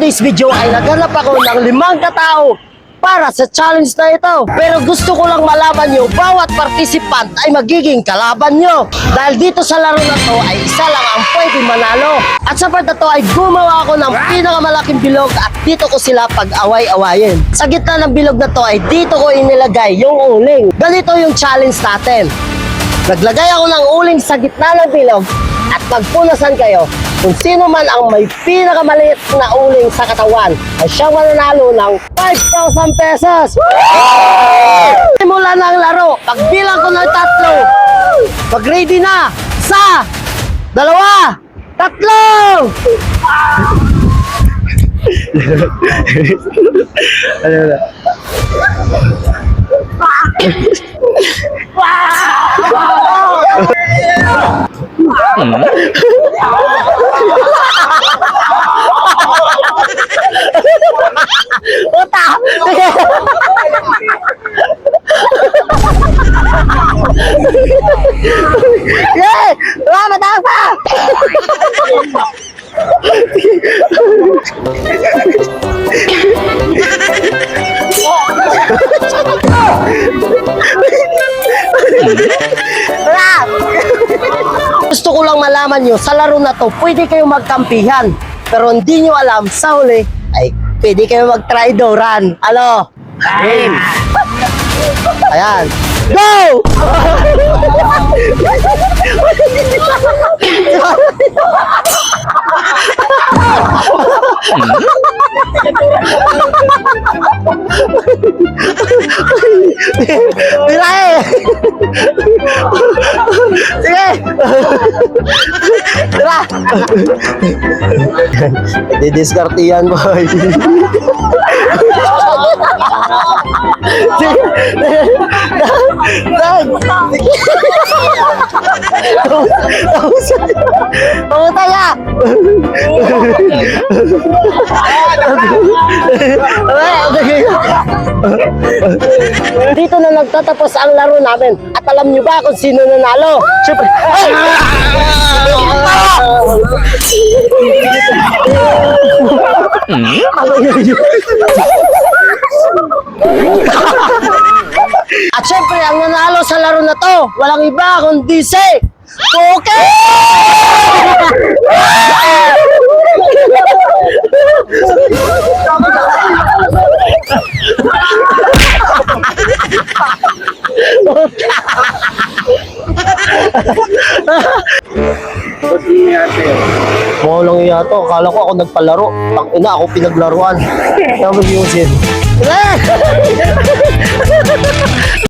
today's video ay naghanap ako ng 5 katao para sa challenge na ito. Pero gusto ko lang malaman nyo, bawat participant ay magiging kalaban nyo. Dahil dito sa laro na to ay isa lang ang pwede manalo. At sa part na to ay gumawa ako ng pinakamalaking bilog at dito ko sila pag-away-awayin. Sa gitna ng bilog na to ay dito ko inilagay yung uling. Ganito yung challenge natin. Naglagay ako ng uling sa gitna ng bilog at magpunasan kayo. Kung sino man ang may pinakamaliit na uling sa katawan ay siyang mananalo ng 5,000 pesos. Simula na ang laro. Pagbilang ko ng 3, mag-ready na. 1, 2, Puta! Yay! Matang pa! Gusto ko lang malaman nyo, sa laro na to, pwede kayo magkampihan. Pero hindi nyo alam, sa huli, ay pwede kayo mag-try-doran. Ano? Game! Ayan. Go! Tira eh! Sige! Tira! Didiscarte yan, boy. Pumunta ka! Dito na nagtatapos ang laro namin. At alam nyo ba kung sino nanalo? Siyempre, at syempre, ang nanalo sa laro na to, walang iba kundi si Cookie! Oo lang iya to. Akala ko ako nagpalaro. Ina ako pinaglaruan. Tapos yung sin.